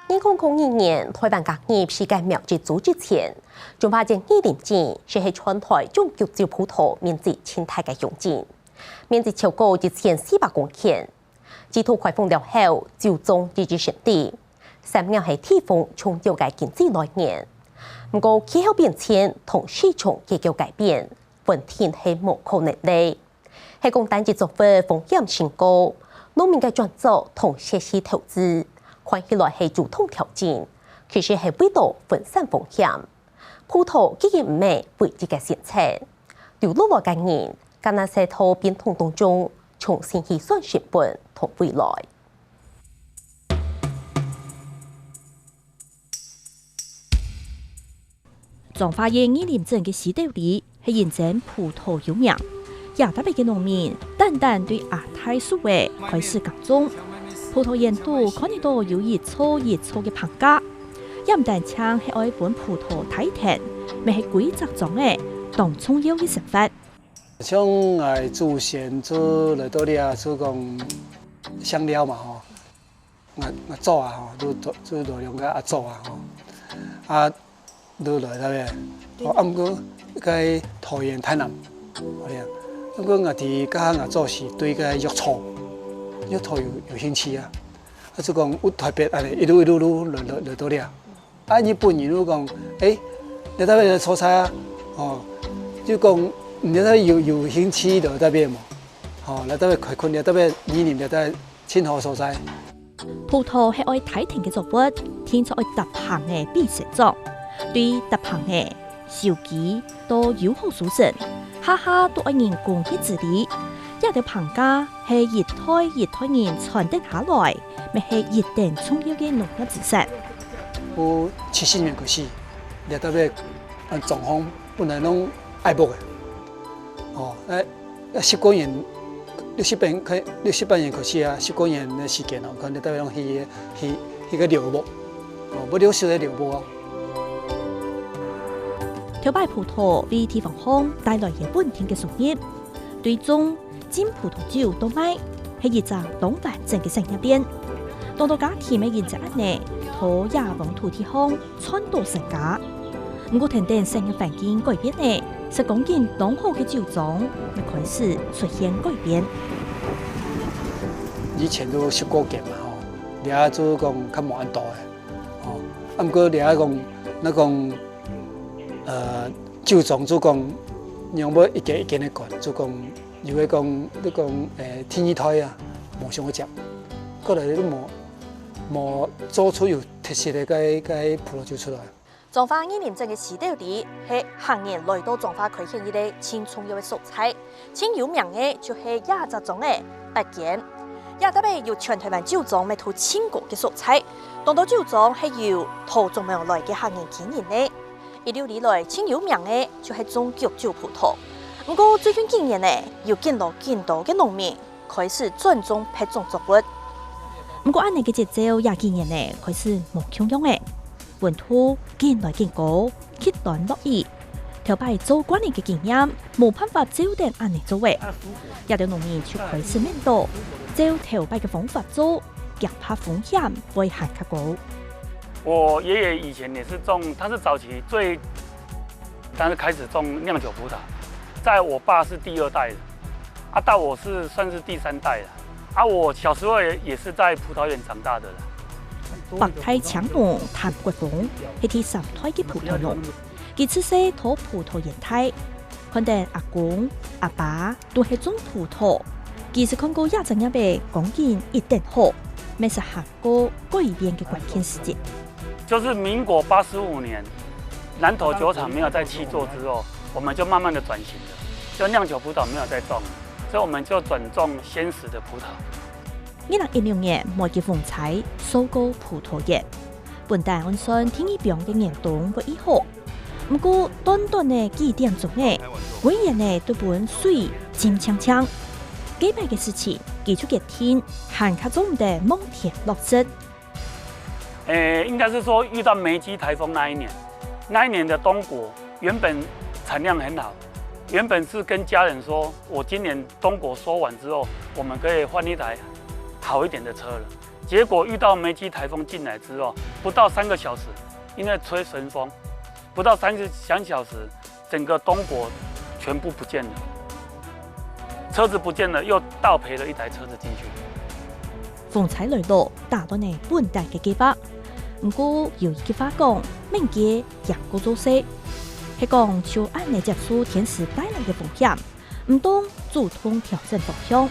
2002年台湾革命世界苗子组之前，中华建议年前是喺全台种玉州葡萄面积千大嘅用地，面积超过1400公顷。自土开放了后，就种自治成地，3年係地方重要嘅經濟來源。不過氣候變遷同市場結構改變，問題係無可逆利。係講單一作物風險性高，農民嘅轉做同設施投資，看起來係主動條件，其實係為咗分散風險。葡萄既然唔係唯一嘅選擇，留落來嘅人，加納社土變動當中，重新計算成本同未來。彰化縣二林鎮嘅市道裡係認證葡萄有名，也特別嘅農民單單對亞太數位開始耕種，葡萄園度看得到有一簇嘅棚架，也唔單槍係愛本葡萄體田，咪係規則種嘅當重要嘅成分。像誒祖先做來到啲啊，做講香料嘛吼，我做啊吼，做羅用個做啊吼，啊。都來啦咩？我啱講個桃園太南，係啊。咁講我哋家下做是對個藥草有興趣啊。啊，就講有特別啊，一路來到啲啊。啊，日本人都講，你睇咩蔬菜啊？哦，就講你睇有興趣就特別嘛。哦，你特別開墾，你特別理念就特清河蔬菜。葡萄係愛體田嘅作物，天出愛特行嘅必成種。對特棚嘅小雞都友好舒適，下都愛人工去治理。一條棚架係一胎人傳承下來，咪係一定重要嘅農業知識。有70年開始，你特別狀況本來攏愛木嘅，哦，10多年，60年開始啊，10多年嘅時間哦，可能特別攏去個柳木，哦，不流失嘅柳木哦。條擺葡萄為地方鄉帶來嘅穩定嘅收入，對種進葡萄酒到賣係一隻當完整嘅產業鏈。當到家庭嘅現實安尼，土也往土地鄉傳導成家。唔過等產業環境改變呢，實講緊當好嘅酒種咪開始出現改變。以前都10個件嘛吼，你啊做講較無安度嘅，哦，啊唔過你啊講那講。酒莊做講，用要一件嘅管，做講有嘅講，你講天二胎啊，無上好食，過來都無做出有特色嘅個葡萄酒出來。彰化二林鎮嘅市道裡係行人來到彰化開墾以來輕重要嘅蔬菜，最有名嘅就係亞雜種嘅白鹼，也特別有全台灣酒莊咪土千個嘅蔬菜，當到酒莊係由土種苗來嘅行人經營呢。一路以來，最有名嘅就係種玉州葡萄。不過最近幾年呢，有更多嘅農民開始轉種別種作物。不過按呢個節奏也幾年呢，開始冇搶用嘅，溫度漸來漸高，極端落雨，條擺做慣嘅經驗，冇辦法照定按呢做嘅。有啲農民就開始面對照條擺嘅方法做，極怕風險會行較高。我爺爺以前也是種，他是早期但是開始種釀酒葡萄，在我爸是第2代的，到我是算是第3代了，我小時候也是在葡萄園長大的了。白太強農譚國峰係第3代嘅葡萄農，佢出世土葡萄園態，看到阿公阿爸都係種葡萄，佢是看過一陣一輩講緊一定好，咪是行過改變嘅關鍵時節。就是民國85年，南投酒廠沒有再去做之後，我們就慢慢的轉型了，就釀酒葡萄沒有再種，所以我們就轉種鮮食的葡萄。2016年，末結風采收購葡萄園，本來按算天意表嘅年冬會以好，不過短嘅幾點鐘嘅，每日呢都本水尖槍槍，幾百嘅事情記住嘅天，hand卡中的蒙田落實。應該是說遇到梅基颱風那一年的東果原本產量很好，原本是跟家人說，我今年東果收完之後，我們可以換一台好一點的車了。结果遇到梅基台风进来之后，不到3个小时，因为吹神风，不到3小时，整个东国全部不见了，车子不见了，又倒赔了1台车子进去。风采雷落，打乱的本地嘅計劃。不過有一句話講，命嘅也個做勢，係講就按嚟接觸天時帶來嘅風險，唔當主動調整方向。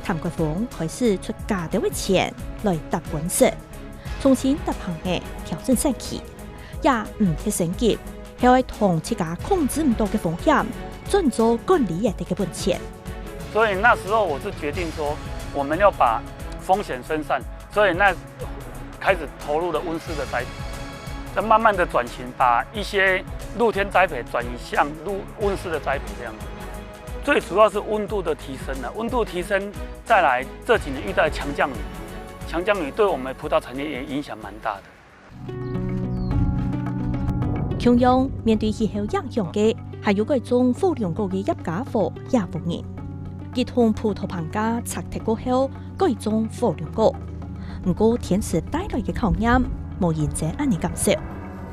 譚國峰開始出價多嘅錢來搭本事，重新搭行嘅調整勢期，也唔係升級，係為同自家控制唔到嘅風險，轉做管理嘅嘅本錢。所以那時候我是決定說，我們要把風險分散，所以那開始投入了溫室的栽培，再慢慢的轉型，把一些露天栽培轉移向溫室的栽培這樣子。最主要是溫度的提升了，溫度提升，再來這幾年遇到強降雨，強降雨對我們葡萄產業也影響蠻大的。同樣面對氣候影響嘅，還有嗰種火龍果嘅業家伙也無人，佢同葡萄棚架拆剔過後，嗰種火龍果。不過天時帶來嘅考驗，無人者安尼感受。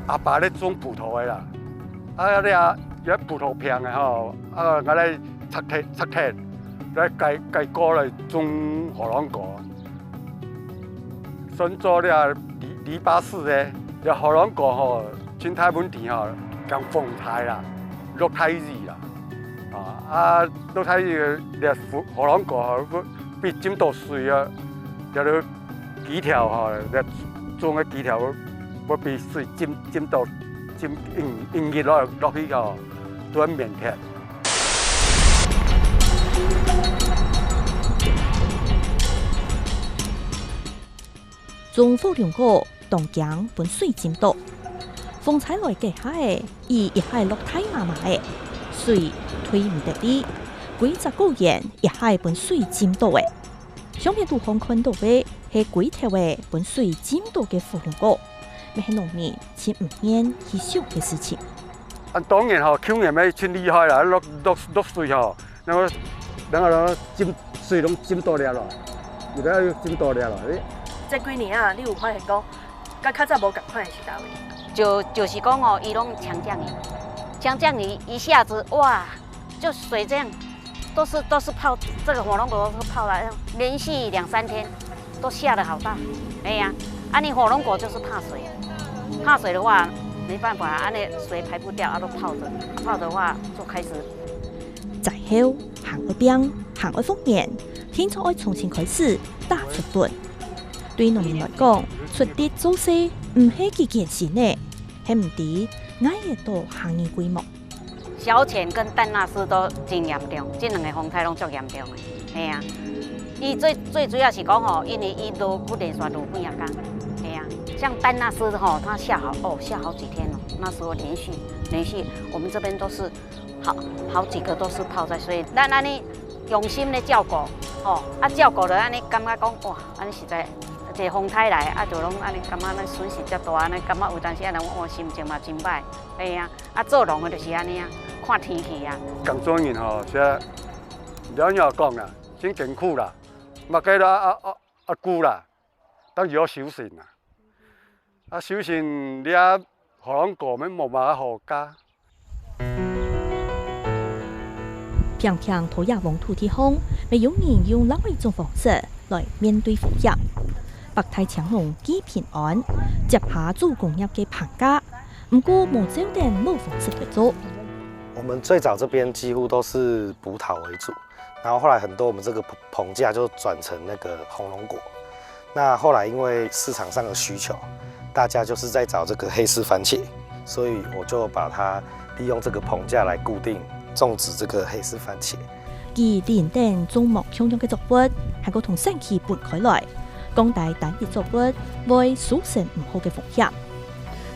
阿爸咧種葡萄嘅啦，你啊有葡萄片嘅吼，我咧拆剔，來計果來種火龍果。先做咧籬笆式嘅，咧火龍果吼，生態問題吼，講風台啦，落太熱啦，落太熱咧火龍果吼，比浸到水啊，就咧。枝條吼，種嘅枝條要比水浸到硬熱落去吼，都很綿貼。種火龍果當江本水浸到，風采來嘅下嘅，伊一係落太麻麻嘅，水推唔得啲，幾隻果園一係本水浸到嘅，上面都可看到嘅。係幾條嘅本水浸到嘅火龍果，咪係農民前5年以上嘅事情。當然吼，去年咪真厲害啦，落水吼，然後浸水攏浸到了咯，而家要浸到了咯。這幾年啊，你有發現講，甲較早無共款嘅是啥物？就是講哦，伊攏強降雨，一下子哇，就水這樣，都是泡，這個火龍果都是泡了，連續2-3天。都下得好大，哎呀，你火龍果就是怕水，怕水的話沒辦法，你水排不掉，都泡着，泡的話就開始。在後行一邊，行一方面，天才愛重新開始打出本。對農民來講，出啲做勢唔係幾件事呢，係唔啲捱嘢到行業規模。小淺跟丹納斯都真嚴重，這兩個風災攏足嚴重嘅，哎呀。伊最主要是講吼，因為伊都不連續落幾日間，係呀。像丹納斯吼，它下好幾天哦，那時候連續，我們這邊都是好幾個都是泡在水。咱安尼用心的照顧，吼，照顧了安尼感覺講哇，安尼實在一個風颱來，就攏安尼感覺咱損失遮大，安尼感覺有當時啊，人我心情嘛真歹，係呀。做農的就是安尼啊，看天氣啊。工作人吼，即了要講啦，真艱苦啦。嘛，計啦久啦，當然要小心啦。小心你火龍果咪冇辦法好加。偏偏土也往土地方，未有人用另外一種方式來面對風險。北太強農幾平安，接下做工業嘅棚架，不過冇照定冇方式嚟做。我們最早這邊幾乎都是葡萄為主。然後後來很多我們這個棚架就轉成那個紅龍果。那後來因為市場上的需求，大家就是在找這個黑絲番茄，所以我就把它利用這個棚架來固定種植這個黑絲番茄。佢連登種木香用嘅作物，係個同生氣搬開來，降低單一作物會造成唔好嘅風險。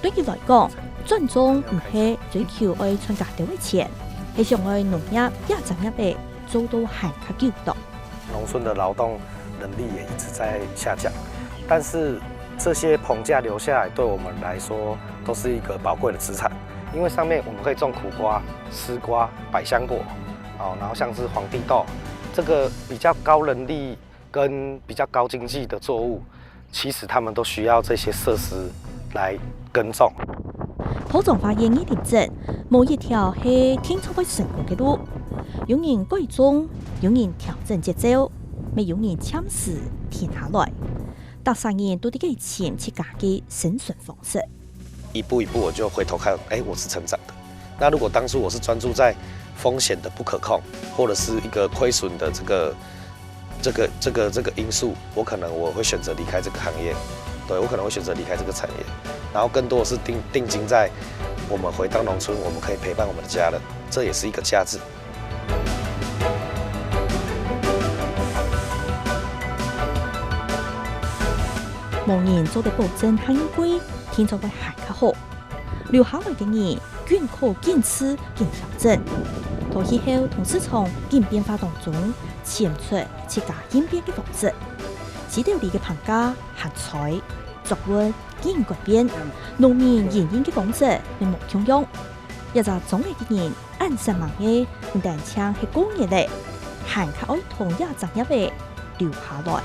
對佢來講，尊重唔係追求愛賺價多嘅錢，係想愛農業也產業嘅。做到還較久的。農村的勞動能力也一直在下降，但是這些棚架留下來，對我們來說都是一個寶貴的資產。因為上面我們可以種苦瓜、絲瓜、百香果，然後像是皇帝豆，這個比較高能力跟比較高經濟的作物，其实他们都需要这些设施来耕种。土种发现一点证，某一条是天初会成功的路，有人改种，有人调整节奏，没有人抢时停下来。大三人都得给钱去家己生存方式。一步一步，我就回头看，我是成长的。那如果当初我是专注在风险的不可控，或者是一个亏损的这个因素，我会选择离开这个行业。对，我可能会选择离开这个产业，然后更多的是定睛在我们回到农村，我们可以陪伴我们的家人，这也是一个价值。无人做得保证行业规，天就会行较好。留下来嘅人，均可坚持、兼调整。到以后同市场渐变化当中，潜出自家应变嘅方式。指导你嘅棚架、行材、作物已改变，农民营运嘅方式并冇同样。一个总嘅人按实忙嘅，唔但唱系工业嚟，行较爱同一产业嘅留下来。